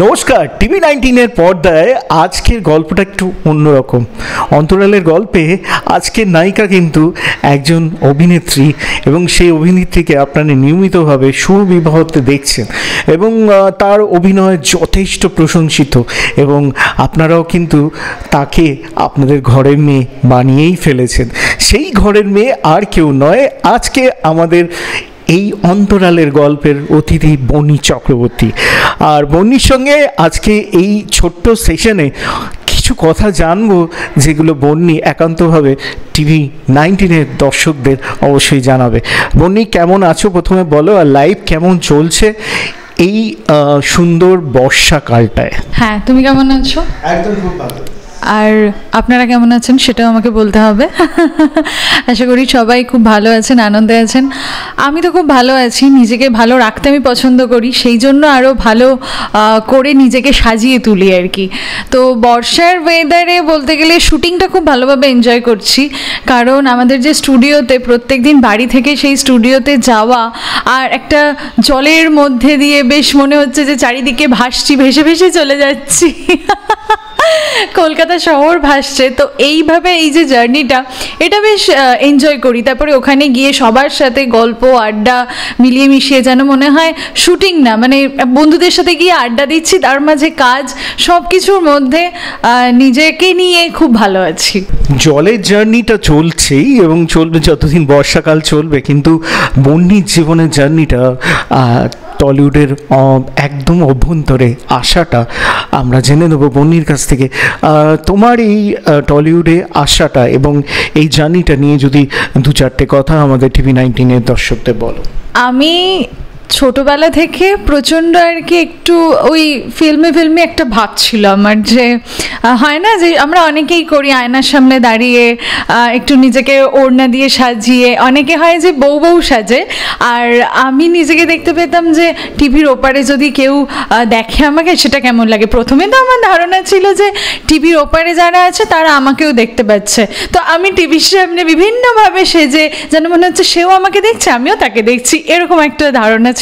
নমস্কার, টিভি-19-এর পর্দায় আজকের গল্পটা একটু অন্যরকম। অন্তরালের গল্পে আজকের নায়িকা কিন্তু একজন অভিনেত্রী এবং সেই অভিনেত্রীকে আপনারা নিয়মিতভাবে সুবিবাহতে দেখছেন এবং তার অভিনয় যথেষ্ট প্রশংসিত এবং আপনারাও কিন্তু তাকে আপনাদের ঘরের মেয়ে বানিয়েই ফেলেছেন। সেই ঘরের মেয়ে আর কেউ নয়, আজকে আমাদের এই অন্তরালের গল্পের অতিথি বন্নি চক্রবর্তী। আর বন্নির সঙ্গে আজকে এই ছোট্ট সেশনে কিছু কথা জানবো, যেগুলো বন্নি একান্তভাবে টিভি-19-এর দর্শকদের অবশ্যই জানাবে। বন্নি, কেমন আছো প্রথমে বলো, আর লাইভ কেমন চলছে এই সুন্দর বর্ষাকালটায়? হ্যাঁ, তুমি কেমন আছো? একদম খুব ভালো। আর আপনারা কেমন আছেন সেটাও আমাকে বলতে হবে। আশা করি সবাই খুব ভালো আছেন, আনন্দে আছেন। আমি তো খুব ভালো আছি। নিজেকে ভালো রাখতে আমি পছন্দ করি, সেই জন্য আরও ভালো করে নিজেকে সাজিয়ে তুলি আর কি। তো বর্ষার ওয়েদারে বলতে গেলে শুটিংটা খুব ভালোভাবে এনজয় করছি, কারণ আমাদের যে স্টুডিওতে প্রত্যেক দিন বাড়ি থেকে সেই স্টুডিওতে যাওয়া আর একটা জলের মধ্যে দিয়ে বেশ মনে হচ্ছে যে চারিদিকে ভাসছি, ভেসে ভেসে চলে যাচ্ছি, কলকাতা শহর ভাসছে। তো এইভাবে এই যে জার্নিটা, এটা বেশ এনজয় করি। তারপরে ওখানে গিয়ে সবার সাথে গল্প আড্ডা মিলিয়ে মিশিয়ে যেন মনে হয় শুটিং না, মানে বন্ধুদের সাথে গিয়ে আড্ডা দিচ্ছি, তার মাঝে কাজ, সব কিছুর মধ্যে নিজেকে নিয়ে খুব ভালো আছি। জলের জার্নিটা চলছেই এবং চলবে যতদিন বর্ষাকাল চলবে, কিন্তু বন্নির জীবনের জার্নিটা টলিউডের একদম অভ্যন্তরে আসাটা আমরা জেনে নেব বন্নির কাছ থেকে। তোমার এই টলিউডে আসাটা এবং এই জার্নিটা নিয়ে যদি দু চারটে কথা আমাদের টিভি-19-এর দর্শকদের বলো। আমি ছোটোবেলা থেকে প্রচণ্ড আর কি একটু ওই ফিল্মে একটা ভাব ছিল আমার, যে হয় না যে আমরা অনেকেই করি আয়নার সামনে দাঁড়িয়ে একটু নিজেকে ওড়না দিয়ে সাজিয়ে, অনেকে হয় যে বউ সাজে, আর আমি নিজেকে দেখতে পেতাম যে টিভির ওপারে যদি কেউ দেখে আমাকে সেটা কেমন লাগে। প্রথমে তো আমার ধারণা ছিল যে টিভির ওপারে যারা আছে তারা আমাকেও দেখতে পাচ্ছে, তো আমি টিভির সামনে বিভিন্নভাবে সেজে যেন মনে হচ্ছে সেও আমাকে দেখছে, আমিও তাকে দেখছি, এরকম একটা ধারণা ছিল।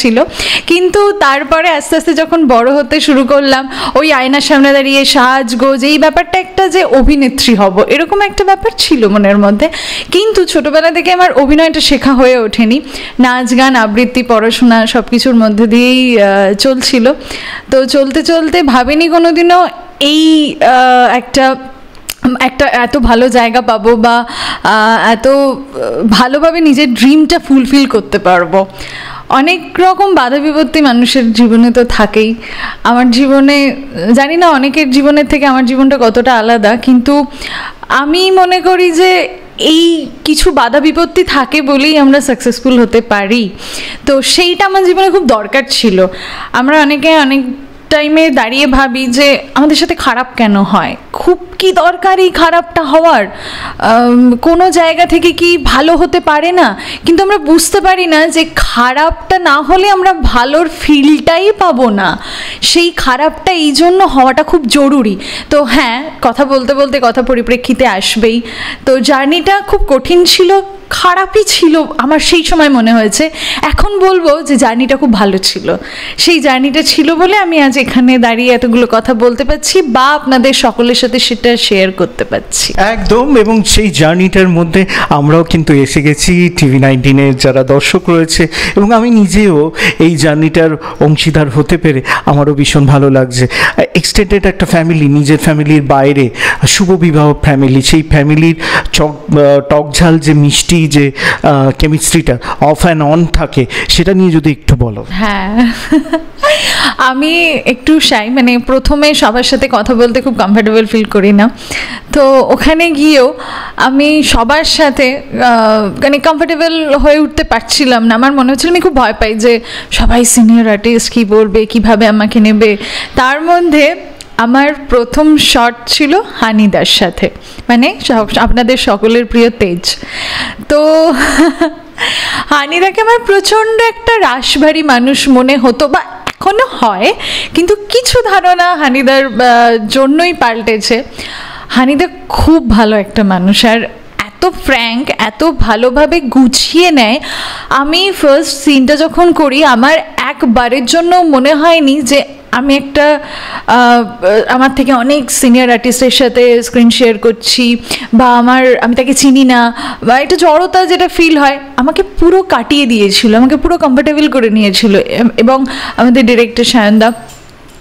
কিন্তু তারপরে আস্তে আস্তে যখন বড় হতে শুরু করলাম, ওই আয়নার সামনে দাঁড়িয়ে সাজগোজ, এই ব্যাপারটা একটা যে অভিনেত্রী হব এরকম একটা ব্যাপার ছিল মনের মধ্যে। কিন্তু ছোটবেলা থেকে আমার অভিনয়টা শেখা হয়ে ওঠেনি, নাচ গান আবৃত্তি পড়াশোনা সব কিছুর মধ্যে দিয়েই চলছিল। তো চলতে চলতে ভাবিনি কোনোদিনও এই একটা এত ভালো জায়গা পাবো বা এত ভালোভাবে নিজের ড্রিমটা ফুলফিল করতে পারবো। অনেক রকম বাধা বিপত্তি মানুষের জীবনে তো থাকেই। আমার জীবনে জানি না অনেকের জীবনের থেকে আমার জীবনটা কতটা আলাদা, কিন্তু আমি মনে করি যে এই কিছু বাধা বিপত্তি থাকে বলেই আমরা সাকসেসফুল হতে পারি। তো সেইটা আমার জীবনে খুব দরকার ছিল। আমরা অনেকে অনেক টাইমে দাঁড়িয়ে ভাবি যে আমাদের সাথে খারাপ কেন হয়, খুব কি দরকার এই খারাপটা হওয়ার, কোনো জায়গা থেকে কি ভালো হতে পারে না, কিন্তু আমরা বুঝতে পারি না যে খারাপটা না হলে আমরা ভালোর ফিলটাই পাবো না, সেই খারাপটা এই জন্য হওয়াটা খুব জরুরি। তো হ্যাঁ, কথা বলতে বলতে কথা পরিপ্রেক্ষিতে আসবেই। তো জার্নিটা খুব কঠিন ছিল, খারাপই ছিল আমার সেই সময় মনে হয়েছে। এখন বলবো যে জার্নিটা খুব ভালো ছিল। সেই জার্নিটা ছিল বলে আমি আজ এখানে দাঁড়িয়ে এতগুলো কথা বলতে পারছি বা আপনাদের সকলের সাথে সেটা শেয়ার করতে পারছি। একদম, এবং সেই জার্নিটার মধ্যে আমরাও কিন্তু এসে গেছি, টিভি-19-এর যারা দর্শক রয়েছে এবং আমি নিজেও এই জার্নিটার অংশীদার হতে পেরে আমারও ভীষণ ভালো লাগছে। এক্সটেন্ডেড একটা ফ্যামিলি, নিজের ফ্যামিলির বাইরে শুভ বিবাহ ফ্যামিলি, সেই ফ্যামিলির টকঝাল যে মিষ্টি যে কেমিস্ট্রিটা অফ অ্যান্ড অন থাকে, সেটা নিয়ে যদি একটু বলো। হ্যাঁ, আমি একটু শাই, মানে প্রথমে সবার সাথে কথা বলতে খুব কমফর্টেবল ফিল করি না। তো ওখানে গিয়েও আমি সবার সাথে মানে কমফর্টেবল হয়ে উঠতে পারছিলাম না। আমার মনে হচ্ছিল আমি খুব ভয় পাই যে সবাই সিনিয়র আর্টিস্ট কী বলবে, কীভাবে আমাকে নেবে। তার মধ্যে আমার প্রথম শট ছিল হানিদার সাথে, মানে আপনাদের সকলের প্রিয় তেজ। তো হানিদাকে আমার প্রচণ্ড একটা রাশভারী মানুষ মনে হতো, বা এখনও হয়, কিন্তু কিছু ধারণা হানিদার জন্যই পাল্টেছে। হানিদা খুব ভালো একটা মানুষ, আর এত ফ্র্যাঙ্ক, এত ভালোভাবে গুছিয়ে নেয়। আমি ফার্স্ট সিনটা যখন করি আমার একবারের জন্য মনে হয়নি যে আমি একটা আমার থেকে অনেক সিনিয়র আর্টিস্টের সাথে স্ক্রিন শেয়ার করছি, বা আমি তাকে চিনি না, বা একটা জড়তা যেটা ফিল হয়, আমাকে পুরো কাটিয়ে দিয়েছিল, আমাকে পুরো কমফোর্টেবল করে নিয়েছিল। এবং আমাদের ডিরেক্টর সায়নদা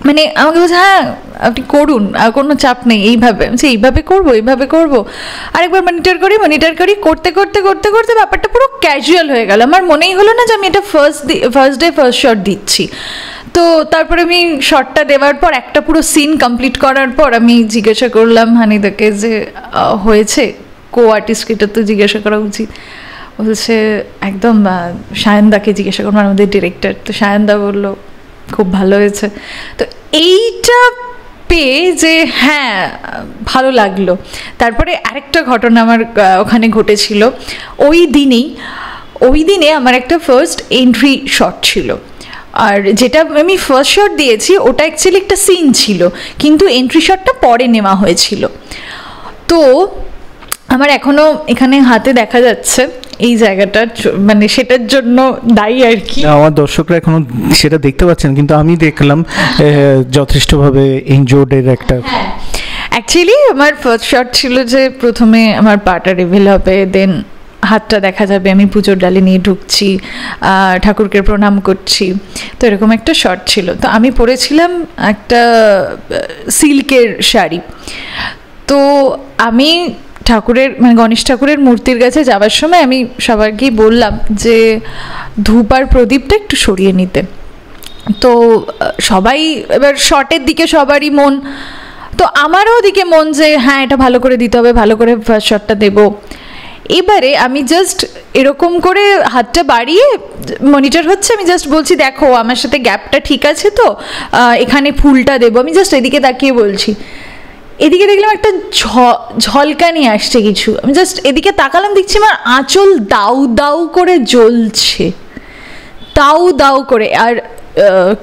মানে আমাকে বলছে, হ্যাঁ আপনি করুন, কোনো চাপ নেই, এইভাবে এইভাবে করবো। আরেকবার মনিটর করি, করতে করতে ব্যাপারটা পুরো ক্যাজুয়াল হয়ে গেল। আমার মনেই হলো না যে আমি এটা ফার্স্ট ডে ফার্স্ট শট দিচ্ছি। তো তারপরে আমি শটটা দেওয়ার পর, একটা পুরো সিন কমপ্লিট করার পর আমি জিজ্ঞাসা করলাম হানিদাকে যে হয়েছে, কো আর্টিস্টকে এটা তো জিজ্ঞাসা করা উচিত। বলছে একদম সায়নদাকে জিজ্ঞাসা করলাম, আমাদের ডিরেক্টর। তো সায়নদা বললো খুব ভালো হয়েছে। তো এইটা পেয়ে যে হ্যাঁ ভালো লাগলো। তারপরে আরেকটা ঘটনা আমার ওখানে ঘটেছিল। ওই দিনে আমার একটা ফার্স্ট এন্ট্রি শট ছিল, আর যেটা আমি ফার্স্ট শট দিয়েছি ওটা অ্যাকচুয়ালি একটা সিন ছিল, কিন্তু এন্ট্রি শটটা পরে নেওয়া হয়েছিল। তো আমার এখনও এখানে হাতে দেখা যাচ্ছে এই জায়গাটা, মানে সেটার জন্য দায়ী আর কি। আমার দর্শকরা এখনো সেটা দেখতে পাচ্ছেন, কিন্তু আমি দেখলাম যথেষ্টভাবে ইনজোর্ডের একটা। হ্যাঁ, অ্যাকচুয়ালি আমার ফার্স্ট শট ছিল যে প্রথমে আমার পাটা রিভিল হবে, দেন হাতটা দেখা যাবে, আমি পুজোর ডালি নিয়ে ঢুকছি, ঠাকুরকে প্রণাম করছি। তো এরকম একটা শট ছিল। তো আমি পরেছিলাম একটা সিল্কের শাড়ি। তো আমি মানে গণেশ ঠাকুরের মূর্তির কাছে যাওয়ার সময় আমি সবাইকেই বললাম যে ধূপ আর প্রদীপটা একটু সরিয়ে নিতে। তো সবাই এবার শটের দিকে সবারই মন, তো আমারও দিকে মন যে হ্যাঁ এটা ভালো করে দিতে হবে, ভালো করে ফার্স্ট শটটা দেবো। এবারে আমি জাস্ট এরকম করে হাতটা বাড়িয়ে মনিটর হচ্ছে, আমি জাস্ট বলছি দেখো আমার সাথে গ্যাপটা ঠিক আছে তো, এখানে ফুলটা দেবো। আমি জাস্ট এদিকে তাকিয়ে বলছি, এদিকে দেখলাম একটা ঝলকানি আসছে কিছু। আমি জাস্ট এদিকে তাকালাম, দেখছি আমার আঁচল দাউ দাউ করে জ্বলছে, দাউ করে। আর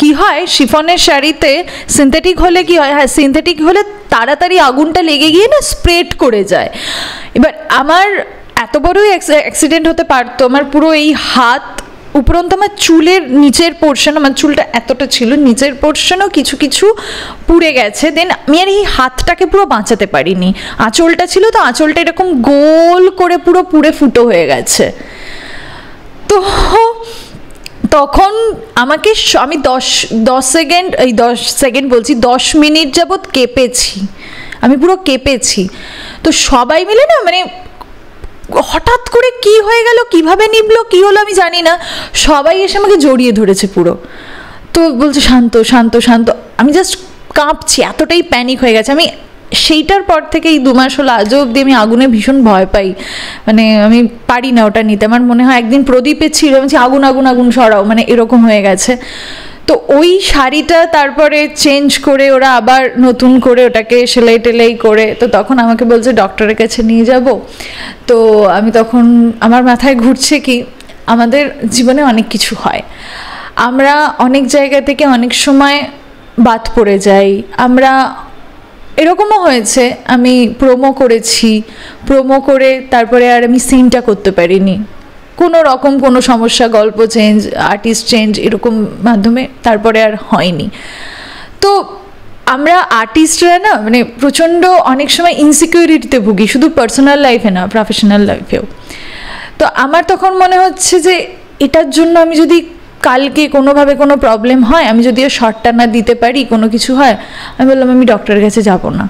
কি হয় শিফনের শাড়িতে সিনথেটিক হলে কি হয়, হ্যাঁ সিনথেটিক হলে তাড়াতাড়ি আগুনটা লেগে গিয়ে না স্প্রেড করে যায়। এবার আমার এত বড়ই অ্যাক্সিডেন্ট হতে পারতো, আমার পুরো এই হাত উপরন্ত আমার চুলের নিচের পোর্শন, আমার চুলটা এতটা ছিল, নিচের পোর্শনও কিছু কিছু পুড়ে গেছে। দেন আমি আর এই হাতটাকে পুরো বাঁচাতে পারিনি, আঁচলটা ছিল তো আঁচলটা এরকম গোল করে পুরো পুড়ে ফুটো হয়ে গেছে। তো তখন আমাকে আমি 10 মিনিট যাবৎ কেঁপেছি, আমি পুরো কেঁপেছি। তো সবাই মিলে না মানে হঠাৎ করে কি হয়ে গেল, কিভাবে নিবলো, কি হলো আমি জানি না, সবাই এসে আমাকে জড়িয়ে ধরেছে পুরো। তো বলছে শান্ত শান্ত শান্ত, আমি জাস্ট কাঁপছি, এতটাই প্যানিক হয়ে গেছে। আমি সেইটার পর থেকে এই 2 মাস হলো আজও অবধি আমি আগুনে ভীষণ ভয় পাই, মানে আমি পারি না ওটা নিতে। আমার মনে হয় একদিন প্রদীপে ছিল, আমি আগুন আগুন আগুন সরাও, মানে এরকম হয়ে গেছে। তো ওই শাড়িটা তারপরে চেঞ্জ করে ওরা আবার নতুন করে ওটাকে সেলাই টেলাই করে, তো তখন আমাকে বলছে ডক্টরের কাছে নিয়ে যাব। তো আমি তখন আমার মাথায় ঘুরছে কি, আমাদের জীবনে অনেক কিছু হয়, আমরা অনেক জায়গা থেকে অনেক সময় বাদ পড়ে যাই। আমরা এরকমও হয়েছে আমি প্রোমো করে তারপরে আর আমি সিনটা করতে পারিনি, কোনো রকম কোনো সমস্যা, গল্প চেঞ্জ, আর্টিস্ট চেঞ্জ, এরকম মাধ্যমে তারপরে আর হয়নি। তো আমরা আর্টিস্টরা না মানে প্রচণ্ড অনেক সময় ইনসিকিউরিটিতে ভুগি, শুধু পার্সোনাল লাইফে না, প্রফেশনাল লাইফেও। তো আমার তখন মনে হচ্ছে যে এটার জন্য আমি যদি কালকে কোনোভাবে কোনো প্রবলেম হয়, আমি যদি শটটা না দিতে পারি, কোনো কিছু হয়, আমি বললাম আমি ডক্টরের কাছে যাব না।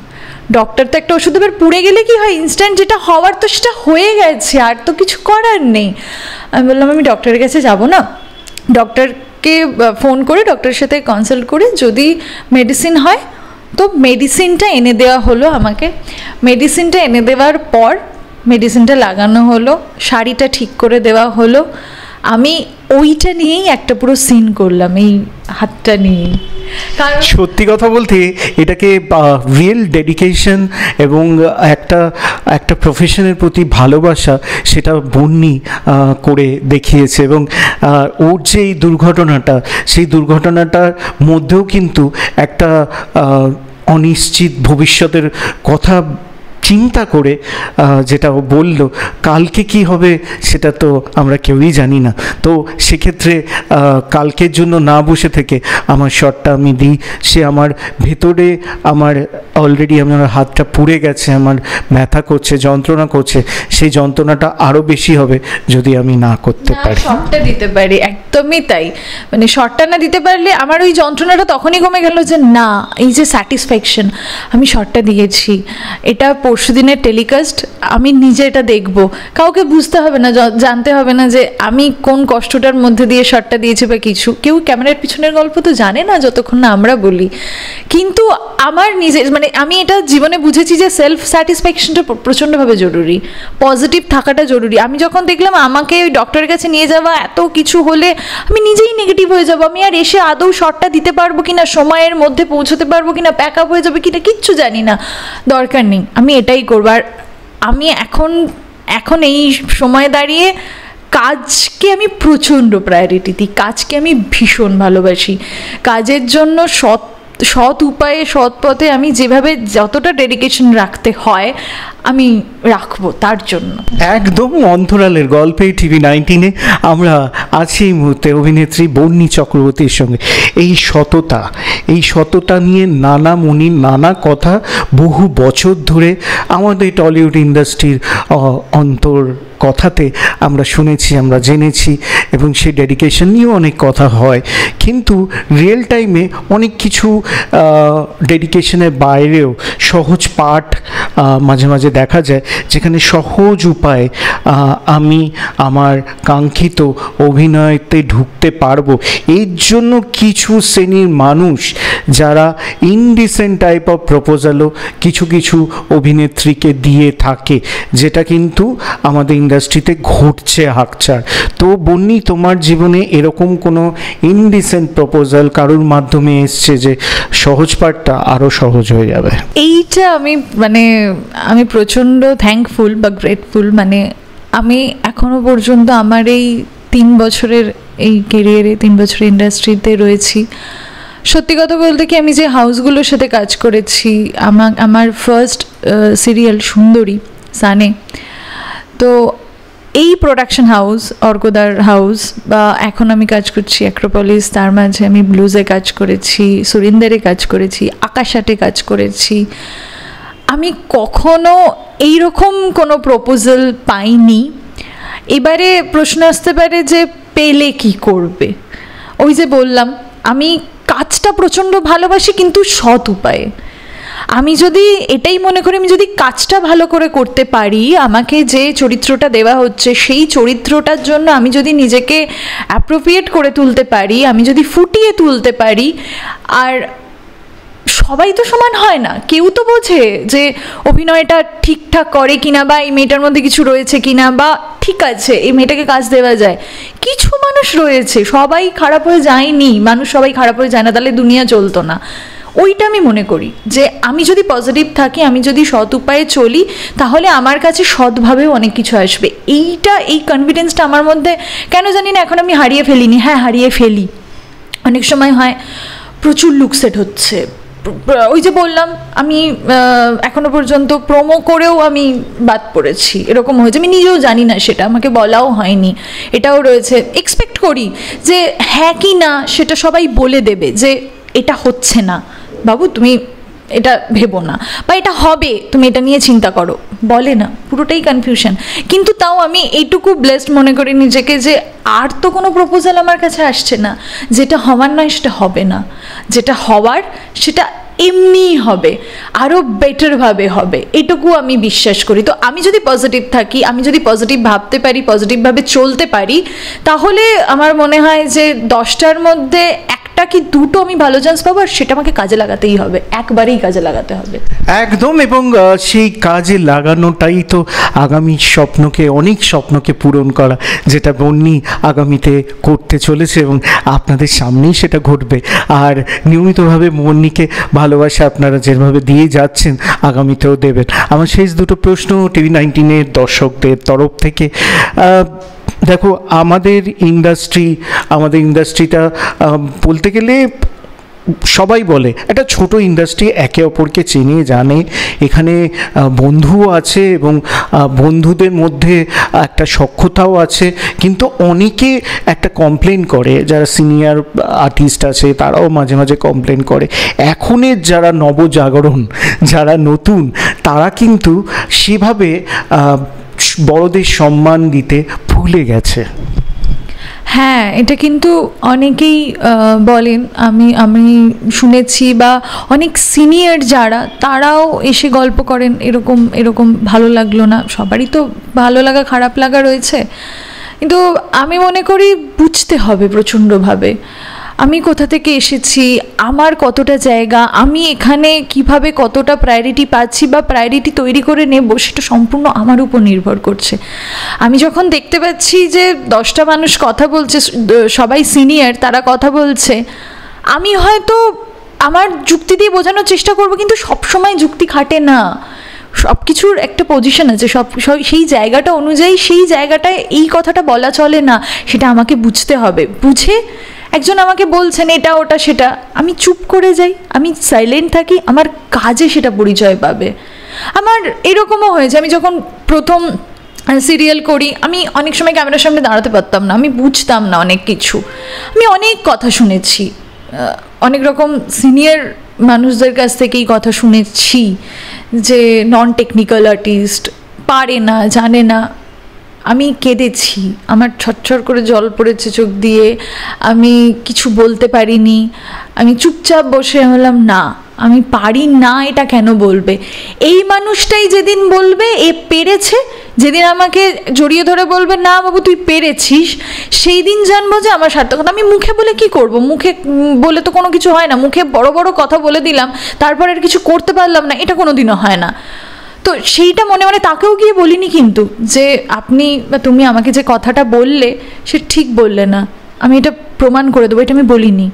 ডক্টর তো একটা ওষুধ, এবার পুড়ে গেলে কি হয়, ইনস্ট্যান্ট যেটা হওয়ার তো সেটা হয়ে গেছে, আর তো কিছু করার নেই। আমি বললাম আমি ডক্টরের কাছে যাব না। ডক্টরকে ফোন করে ডক্টরের সাথে কনসাল্ট করে যদি মেডিসিন হয়, তো মেডিসিনটা এনে দেওয়া হলো আমাকে। মেডিসিনটা এনে দেওয়ার পর মেডিসিনটা লাগানো হলো, শাড়িটা ঠিক করে দেওয়া হলো। আমি ওইটা নিয়েই একটা পুরো সিন করলাম, এই হাতটা নিয়েই। কারণ সত্যি কথা বলতে এটাকে রিয়েল ডেডিকেশন এবং একটা প্রফেশনের প্রতি ভালোবাসা, সেটা বন্যি করে দেখিয়েছে। এবং ওর যে এই দুর্ঘটনাটা, সেই দুর্ঘটনাটার মধ্যেও কিন্তু একটা অনিশ্চিত ভবিষ্যতের কথা চিন্তা করে যেটা ও বলল, কালকে কি হবে সেটা তো আমরা কেউই জানি না। তো সেক্ষেত্রে কালকের জন্য না বসে থেকে আমার শটটা আমি দিই। সে আমার ভেতরে, আমার অলরেডি আমার হাতটা পুড়ে গেছে, আমার ব্যথা করছে, যন্ত্রণা করছে, সেই যন্ত্রণাটা আরও বেশি হবে যদি আমি না করতে পারি। শটটা দিতে পারি, একদমই তাই। মানে শটটা না দিতে পারলে আমার ওই যন্ত্রণাটা তখনই কমে গেল যে না, এই যে স্যাটিসফ্যাকশন, আমি শটটা দিয়েছি, এটা পরশু দিনের টেলিকাস্ট, আমি নিজে এটা দেখবো, কাউকে বুঝতে হবে না, জানতে হবে না যে আমি কোন কষ্টটার মধ্যে দিয়ে শটটা দিয়েছি বা কিছু। কেউ ক্যামেরার পিছনের গল্প তো জানে না যতক্ষণ না আমরা বলি। কিন্তু আমার নিজের, মানে আমি এটা জীবনে বুঝেছি যে সেলফ স্যাটিসফ্যাকশনটা প্রচণ্ডভাবে জরুরি, পজিটিভ থাকাটা জরুরি। আমি যখন দেখলাম আমাকে ওই ডক্টরের কাছে নিয়ে যাওয়া, এত কিছু হলে আমি নিজেই নেগেটিভ হয়ে যাবো, আমি আর এসে আদৌ শটটা দিতে পারবো কিনা, সময়ের মধ্যে পৌঁছতে পারবো কিনা, প্যাক আপ হয়ে যাবে কিনা, কিচ্ছু জানি না, দরকার নেই, আমি এটাই করবো। আর আমি এখন এই সময়ে দাঁড়িয়ে কাজকে আমি প্রচণ্ড প্রায়োরিটি দিই, কাজকে আমি ভীষণ ভালোবাসি। কাজের জন্য সৎ উপায়ে, সৎ পথে আমি যেভাবে যতটা ডেডিকেশন রাখতে হয় আমি রাখবো তার জন্য। একদম অন্তরালের গল্পে TV19-এ আমরা আছি এই মুহূর্তে অভিনেত্রী বন্নি চক্রবর্তীর সঙ্গে। এই সততা নিয়ে নানা মুনি নানা কথা বহু বছর ধরে আমাদের টলিউড ইন্ডাস্ট্রির অন্তর কথাতে আমরা শুনেছি, আমরা জেনেছি, এবং সেই ডেডিকেশন নিয়েও অনেক কথা হয়। কিন্তু রিয়েল টাইমে অনেক কিছু ডেডিকেশনের বাইরেও সহজ পাঠ মাঝে মাঝে দেখা যায়, যেখানে সহজ উপায়ে আমি আমার কাঙ্ক্ষিত অভিনয়তে ঢুকতে পারবো। এর জন্য কিছু শ্রেণীর মানুষ যারা ইনডিসেন্ট টাইপ অফ প্রপোজালও কিছু অভিনেত্রীকে দিয়ে থাকে, যেটা কিন্তু আমাদের ইন্ডাস্ট্রিতে ঘটছে হাকচার। তো বন্নি, তোমার জীবনে এরকম কোনো ইনডিসেন্ট প্রপোজাল কারোর মাধ্যমে এসছে যে সহজ পাঠটা আরও সহজ হয়ে যাবে? এইটা আমি প্রচণ্ড থ্যাঙ্কফুল বা গ্রেটফুল। মানে আমি এখনো পর্যন্ত আমার এই 3 বছরের এই ক্যারিয়ারে, 3 বছরের ইন্ডাস্ট্রিতে রয়েছি, সত্যি কথা বলতে কি আমি যে হাউসগুলোর সাথে কাজ করেছি, আমার ফার্স্ট সিরিয়াল সুন্দরী সানে, তো এই প্রোডাকশন হাউস, অর্কদার হাউস, বা এখন আমি কাজ করছি অ্যাক্রোপলিস, তার মাঝে আমি ব্লুজে কাজ করেছি, সুরিন্দারে কাজ করেছি, আকাশাটে কাজ করেছি, আমি কখনো এইরকম কোনো প্রপোজাল পাইনি। এবারে প্রশ্ন আসতে পারে যে পেলে কি করবে। ওই যে বললাম, আমি কাজটা প্রচণ্ড ভালোবাসি, কিন্তু সৎ উপায়ে। আমি যদি এটাই মনে করি আমি যদি কাজটা ভালো করে করতে পারি, আমাকে যে চরিত্রটা দেওয়া হচ্ছে সেই চরিত্রটার জন্য আমি যদি নিজেকে অ্যাপ্রোপ্রিয়েট করে তুলতে পারি, আমি যদি ফুটিয়ে তুলতে পারি, আর সবাই তো সমান হয় না, কেউ তো বোঝে যে অভিনয়টা ঠিকঠাক করে কিনা, বা এই মেয়েটার মধ্যে কিছু রয়েছে কিনা, বা ঠিক আছে এই মেয়েটাকে কাজ দেওয়া যায়। কিছু মানুষ রয়েছে, সবাই খারাপ হয়ে যায়নি, মানুষ সবাই খারাপ হয়ে যায় না, তাহলে দুনিয়া চলতো না। ওইটা আমি মনে করি যে আমি যদি পজিটিভ থাকি, আমি যদি সৎ উপায়ে চলি, তাহলে আমার কাছে সৎভাবেও অনেক কিছু আসবে। এই কনফিডেন্সটা আমার মধ্যে কেন জানি না এখন আমি হারিয়ে ফেলিনি। হ্যাঁ, হারিয়ে ফেলি অনেক সময়, হয় প্রচুর লুক সেট হচ্ছে, ওই যে বললাম আমি এখনো পর্যন্ত প্রোমো করেও আমি বাদ পড়েছি, এরকম হয়েছে, আমি নিজেও জানি না, সেটা আমাকে বলাও হয়নি। এটাও রয়েছে, এক্সপেক্ট করি যে হ্যাঁ কি না সেটা সবাই বলে দেবে যে এটা হচ্ছে না বাবু, তুমি এটা ভেবো না, বা এটা হবে, তুমি এটা নিয়ে চিন্তা করো, বলে না, পুরোটাই কনফিউশন। কিন্তু তাও আমি এইটুকু ব্লেসড মনে করি নিজেকে যে আর তো কোনো প্রপোজাল আমার কাছে আসছে না, যেটা হওয়ার নয় সেটা হবে না, যেটা হওয়ার সেটা এমনিই হবে, আরও বেটারভাবে হবে, এটুকু আমি বিশ্বাস করি। তো আমি যদি পজিটিভ থাকি, আমি যদি পজিটিভ ভাবতে পারি, পজিটিভভাবে চলতে পারি, তাহলে আমার মনে হয় যে 10টার মধ্যে একটা কি দুটো আমি ভালো চান্স পাবো, আর সেটা আমাকে কাজে লাগাতেই হবে, একবারেই কাজে লাগাতে হবে। একদম, এবং সেই কাজে লাগানোটাই তো আগামী স্বপ্নকে, অনেক স্বপ্নকে পূরণ করা, যেটা বন্নি আগামীতে করতে চলেছে, এবং আপনাদের সামনেই সেটা ঘটবে। আর নিয়মিতভাবে বন্নিকে ভালোবাসা আপনারা যেভাবে দিয়ে যাচ্ছেন, আগামীতেও দেবেন। আমার শেষ দুটো প্রশ্ন TV19-এর দর্শকদের তরফ থেকে। দেখো, আমাদের ইন্ডাস্ট্রিটা বলতে গেলে সবাই বলে একটা ছোট ইন্ডাস্ট্রি, একে অপরকে চেনে জানে, এখানে বন্ধুও আছে এবং বন্ধুদের মধ্যে একটা সখ্যতাও আছে, কিন্তু অনেকে একটা কমপ্লেন করে, যারা সিনিয়র আর্টিস্ট আছে তারাও মাঝে মাঝে কমপ্লেন করে। এখনের যারা নবজাগরণ, যারা নতুন, তারা কিন্তু সেভাবে বড়দের সম্মান দিতে ভুলে গেছে। হ্যাঁ, এটা কিন্তু অনেকেই বলেন, আমি শুনেছি, বা অনেক সিনিয়র যারা তারাও এসে গল্প করেন এরকম এরকম ভালো লাগলো না। সবারই তো ভালো লাগা খারাপ লাগা রয়েছে, কিন্তু আমি মনে করি বুঝতে হবে প্রচণ্ডভাবে আমি কোথা থেকে এসেছি, আমার কতটা জায়গা, আমি এখানে কিভাবে কতটা প্রায়োরিটি পাচ্ছি বা প্রায়োরিটি তৈরি করে নেব, সেটা সম্পূর্ণ আমার উপর নির্ভর করছে। আমি যখন দেখতে পাচ্ছি যে 10টা মানুষ কথা বলছে, সবাই সিনিয়র, তারা কথা বলছে, আমি হয়তো আমার যুক্তি দিয়ে বোঝানোর চেষ্টা করব, কিন্তু সবসময় যুক্তি খাটে না। সব কিছুর একটা পজিশন আছে, সেই জায়গাটা অনুযায়ী সেই জায়গাটায় এই কথাটা বলা চলে না, সেটা আমাকে বুঝতে হবে। বুঝে একজন আমাকে বলছেন এটা ওটা সেটা, আমি চুপ করে যাই, আমি সাইলেন্ট থাকি, আমার কাজে সেটা পরিচয় পাবে। আমার এরকমও হয়েছে, আমি যখন প্রথম সিরিয়াল করি, আমি অনেক সময় ক্যামেরার সামনে দাঁড়াতে পারতাম না, আমি বুঝতাম না অনেক কিছু। আমি অনেক কথা শুনেছি, অনেক রকম সিনিয়র মানুষদের কাছ থেকেই কথা শুনেছি যে নন টেকনিক্যাল আর্টিস্ট, পারে না, জানে না। আমি কেঁদেছি, আমার ছটছট করে জল পড়েছে চোখ দিয়ে, আমি কিছু বলতে পারিনি, আমি চুপচাপ বসে হলাম, না আমি পারি না, এটা কেন বলবে? এই মানুষটাই যেদিন বলবে এ পেরেছে, যেদিন আমাকে জড়িয়ে ধরে বলবে না বাবু তুই পেরেছিস, সেই দিন জানবো যে আমার সার্থকতা। আমি মুখে বলে কি করব? মুখে বলে তো কোনো কিছু হয় না। মুখে বড় বড় কথা বলে দিলাম, তারপর আর কিছু করতে পারলাম না, এটা কোনো দিনও হয় না। তো সেইটা মনে মনে তাকেও গিয়ে বলিনি কিন্তু, যে আপনি বা তুমি আমাকে যে কথাটা বললে সে ঠিক বললে না, আমি এটা প্রমাণ করে দেবো, এটা আমি বলিনি।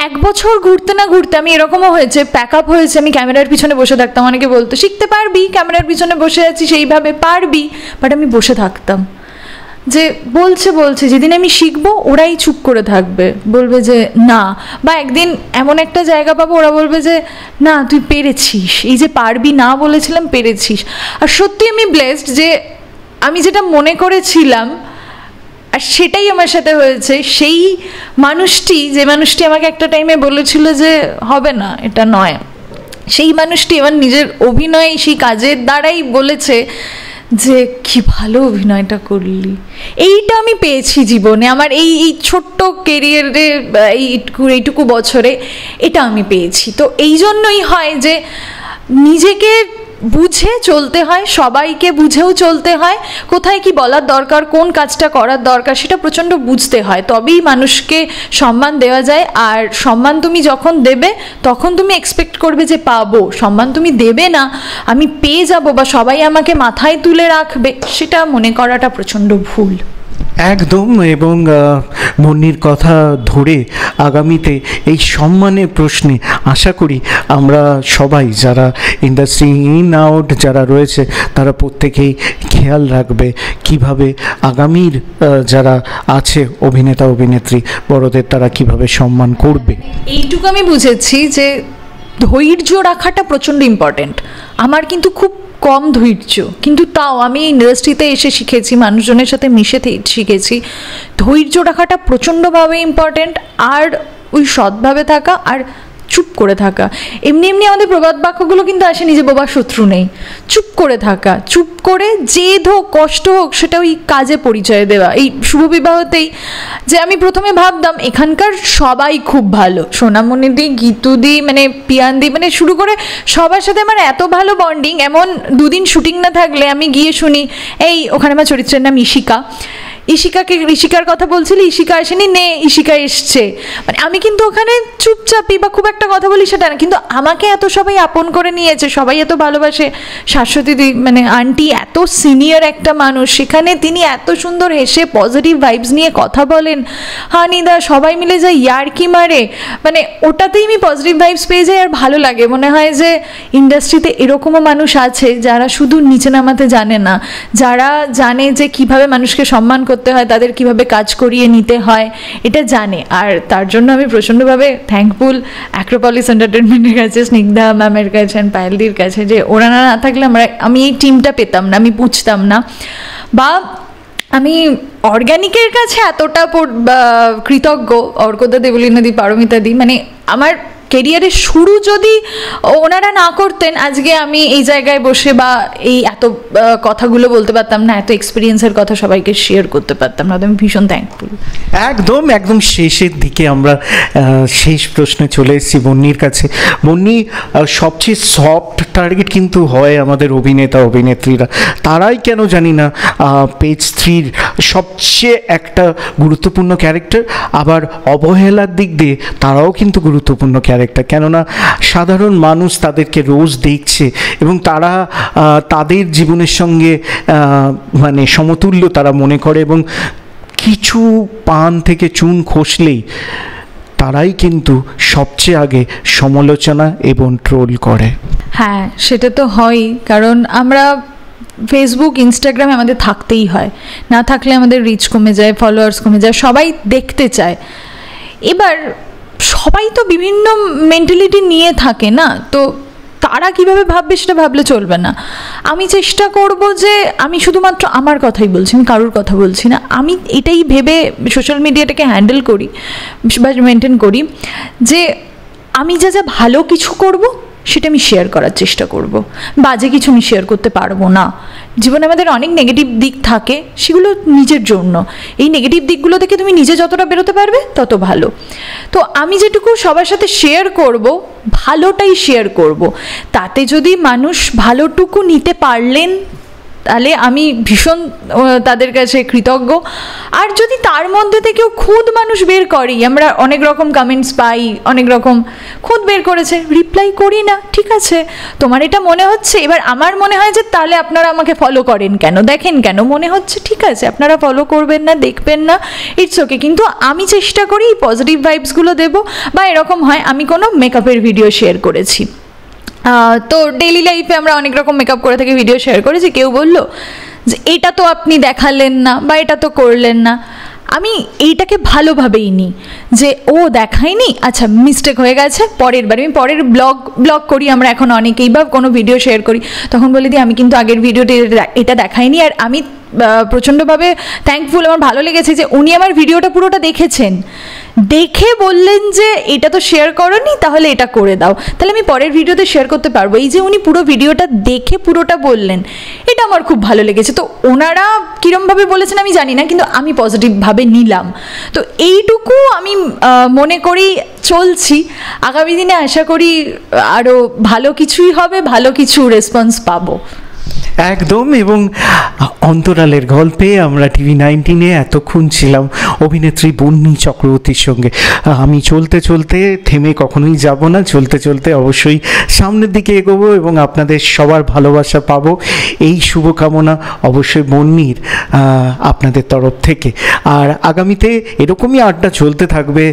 1 বছর ঘুরতে না ঘুরতে আমি এরকমও হয়েছে, প্যাক আপ হয়েছে, আমি ক্যামেরার পিছনে বসে থাকতাম। অনেকে বলতো শিখতে পারবি, ক্যামেরার পিছনে বসে আছি সেইভাবে পারবি, বাট আমি বসে থাকতাম। যে বলছে যেদিন আমি শিখবো ওরাই চুপ করে থাকবে, বলবে যে না, বা একদিন এমন একটা জায়গা পাবো ওরা বলবে যে না তুই পেরেছিস, এই যে পারবি না বলেছিলাম পেরেছিস। আর সত্যি আমি ব্লেসড যে আমি যেটা মনে করেছিলাম আর সেটাই আমার সাথে হয়েছে। সেই মানুষটি, যে মানুষটি আমাকে একটা টাইমে বলেছিল যে হবে না, এটা নয়, সেই মানুষটি আমার নিজের অভিনয় সেই কাজের দ্বারাই বলেছে যে কি ভালো অভিনয়টা করলি। এইটা আমি পেয়েছি জীবনে, আমার এই ছোট্ট কেরিয়ারে, এইটুকু বছরে এটা আমি পেয়েছি। তো এই জন্যই হয় যে নিজেকে বুঝে চলতে হয়, সবাইকে বুঝেও চলতে হয়, কোথায় কি বলার দরকার, কোন কাজটা করার দরকার, সেটা প্রচণ্ড বুঝতে হয়, তবেই মানুষকে সম্মান দেওয়া যায়। আর সম্মান তুমি যখন দেবে তখন তুমি এক্সপেক্ট করবে যে পাবো, সম্মান তুমি দেবে না আমি পেয়ে যাব বা সবাই আমাকে মাথায় তুলে রাখবে, সেটা মনে করাটা প্রচণ্ড ভুল। একদম। এবং মুন্নির কথা ধরে আগামীতে এই সম্মানের প্রশ্নে আশা করি আমরা সবাই যারা ইন্ডাস্ট্রি ইন আউট যারা রয়েছে তারা প্রত্যেকেই খেয়াল রাখবে কিভাবে আগামীর যারা আছে অভিনেতা অভিনেত্রী বড়দের তারা কিভাবে সম্মান করবে। এইটুকু আমি বুঝেছি যে ধৈর্য রাখাটা প্রচণ্ড ইম্পর্টেন্ট। আমার কিন্তু খুব কম ধৈর্য, কিন্তু তাও আমি ইন্ডাস্ট্রিতে এসে শিখেছি, মানুষজনের সাথে মিশে শিখেছি ধৈর্য রাখাটা প্রচণ্ডভাবে ইম্পর্টেন্ট। আর ওই সৎভাবে থাকা আর চুপ করে থাকা। এমনি এমনি আমাদের প্রবাদ বাক্যগুলো কিন্তু আসেনি যে বাবা শত্রু নেই। চুপ করে থাকা, চুপ করে জেদ হোক কষ্ট হোক সেটা ওই কাজে পরিচয় দেওয়া। এই শুভবিবাহতেই যে আমি প্রথমে ভাবতাম এখানকার সবাই খুব ভালো, সোনামণিদি, গীতুদি, মানে পিয়ানদি, মানে শুরু করে সবার সাথে আমার এত ভালো বন্ডিং। এমন 2 দিন শুটিং না থাকলে আমি গিয়ে শুনি এই ওখানে আমার চরিত্রের নাম ঈশিকা, ঈশিকার কথা বলছিলি, ঈশিকা আসেনি, নে ঈশিকা এসছে। মানে আমি কিন্তু ওখানে চুপচাপই বা খুব একটা কথা বলি সেটা না, কিন্তু আমাকে এত সবাই আপন করে নিয়েছে, সবাই এত ভালোবাসে। শাশ্বতী দি মানে আন্টি এত সিনিয়র একটা মানুষ, সেখানে তিনি এত সুন্দর হেসে পজিটিভ ভাইবস নিয়ে কথা বলেন, হানিদা সবাই মিলে যায় ইয়ার্কি মারে, মানে ওটাতেই আমি পজিটিভ ভাইবস পেয়ে যাই আর ভালো লাগে। মনে হয় যে ইন্ডাস্ট্রিতে এরকমও মানুষ আছে যারা শুধু নিচে নামাতে জানে না, যারা জানে যে কিভাবে মানুষকে সম্মান করতে করতে হয়, তাদের কিভাবে কাজ করিয়ে নিতে হয় এটা জানে। আর তার জন্য আমি প্রচণ্ডভাবে থ্যাঙ্কফুল অ্যাক্রোপলিস এন্টারটেনমেন্টের কাছে, স্নিগ্ধা ম্যামের কাছে, পায়েলদির কাছে, যে ওরা না থাকলে আমি এই টিমটা পেতাম না, আমি বুঝতাম না। বা আমি অর্গানিকের কাছে এতটা কৃতজ্ঞ, অর্কদা, দেবলীনাদি, পারমিতাদি, মানে আমার কেরিয়ারের শুরু যদি ওনারা না করতেন আজকে আমি এই জায়গায় বসে বা এই এত কথাগুলো বলতে পারতাম না, এত এক্সপিরিয়েন্সের কথা সবাইকে শেয়ার করতে পারতাম না। আমি ভীষণ থ্যাঙ্কফুল। একদম একদম শেষের দিকে আমরা শেষ প্রশ্নে চলে এসেছি বন্নির কাছে। বন্নি, সবচেয়ে সফট টার্গেট কিন্তু হয় আমাদের অভিনেতা অভিনেত্রীরা, তারাই কেন জানি না পেজ 3-র সবচেয়ে একটা গুরুত্বপূর্ণ ক্যারেক্টার, আবার অবহেলার দিক দিয়ে তারাও কিন্তু গুরুত্বপূর্ণ ক্যারেক্টার। কেননা সাধারণ মানুষ তাদেরকে রোজ দেখছে এবং তারা তাদের জীবনের সঙ্গে মানে সমতুল্য তারা মনে করে, এবং কিছু পান থেকে চুন খসলেই তারাই কিন্তু সবচেয়ে আগে সমালোচনা এবং ট্রোল করে। হ্যাঁ, সেটা তো হয়ই, কারণ আমরা ফেসবুক, ইনস্টাগ্রামে আমাদের থাকতেই হয়, না থাকলে আমাদের রিচ কমে যায়, ফলোয়ার্স কমে যায়, সবাই দেখতে চায়। এবার সবাই তো বিভিন্ন মেন্টালিটি নিয়ে থাকে না, তো তারা কিভাবে ভাববে সেটা ভাবলে চলবে না। আমি চেষ্টা করব যে আমি শুধুমাত্র আমার কথাই বলছি, আমি কারোর কথা বলছি না। আমি এটাই ভেবে সোশ্যাল মিডিয়াটাকে হ্যান্ডেল করি বা মেনটেন করি যে আমি যা যা ভালো কিছু করব সেটা আমি শেয়ার করার চেষ্টা করব, বাজে কিছু আমি শেয়ার করতে পারবো না। জীবনে আমাদের অনেক নেগেটিভ দিক থাকে, সেগুলো নিজের জন্য। এই নেগেটিভ দিকগুলো থেকে তুমি নিজে যতটা বেরোতে পারবে তত ভালো। তো আমি যেটুকু সবার সাথে শেয়ার করব, ভালোটাই শেয়ার করব। তাতে যদি মানুষ ভালোটুকু নিতে পারলেন তাহলে আমি ভীষণ তাদের কাছে কৃতজ্ঞ। আর যদি তার মধ্যে থেকেও খুদ মানুষ বের করি, আমরা অনেক রকম কমেন্টস পাই, অনেক রকম খুদ বের করেছে, রিপ্লাই করি না, ঠিক আছে, তোমার এটা মনে হচ্ছে। এবার আমার মনে হয় যে তাহলে আপনারা আমাকে ফলো করেন কেন, দেখেন কেন, মনে হচ্ছে ঠিক আছে আপনারা ফলো করবেন না, দেখবেন না, ইটস ওকে। কিন্তু আমি চেষ্টা করি পজিটিভ ভাইবসগুলো দেবো। বা এরকম হয় আমি কোনো মেকআপের ভিডিও শেয়ার করেছি, তো ডেইলি লাইফে আমরা অনেক রকম মেকআপ করে থেকে ভিডিও শেয়ার করেছি, কেউ বললো যে এটা তো আপনি দেখালেন না বা এটা তো করলেন না। আমি এইটাকে ভালোভাবেই নিই যে ও দেখায়নি, আচ্ছা মিস্টেক হয়ে গেছে, পরের বার আমি পরের ব্লগ করি আমরা এখন অনেকেই, বা কোনো ভিডিও শেয়ার করি, তখন বলে দিই আমি কিন্তু আগের ভিডিওতে এটা দেখাইনি। আর আমি প্রচণ্ডভাবে থ্যাঙ্কফুল, আমার ভালো লেগেছে যে উনি আমার ভিডিওটা পুরোটা দেখেছেন, দেখে বললেন যে এটা তো শেয়ার করোনি, তাহলে এটা করে দাও, তাহলে আমি পরের ভিডিওতে শেয়ার করতে পারবো। এই যে উনি পুরো ভিডিওটা দেখে পুরোটা বললেন, এটা আমার খুব ভালো লেগেছে। তো ওনারা কীরমভাবে বলেছেন আমি জানি না, কিন্তু আমি পজিটিভভাবে নিলাম। তো এইটুকু আমি মনে করি চলছি। আগামী দিনে আশা করি আরও ভালো কিছুই হবে, ভালো কিছু রেসপন্স পাবো। একদম। এবং অন্তরালের গল্পে আমরা TV19-এ এতক্ষণ ছিলাম অভিনেত্রী বন্নি চক্রবর্তীর সঙ্গে। আমি চলতে চলতে থেমে কখনোই যাব না, চলতে চলতে অবশ্যই সামনের দিকে এগোবো এবং আপনাদের সবার ভালোবাসা পাবো, এই শুভকামনা অবশ্যই বন্নির আপনাদের তরফ থেকে। আর আগামীতে এরকমই আড্ডা চলতে থাকবে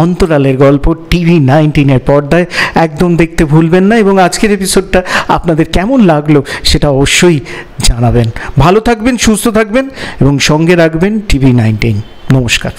অন্তরালের গল্প TV19-এর পর্দায়, একদম দেখতে ভুলবেন না। এবং আজকের এপিসোডটা আপনাদের কেমন লাগলো সেটা অবশ্যই জানাবেন। ভালো থাকবেন, সুস্থ থাকবেন এবং সঙ্গে রাখবেন TV19। নমস্কার।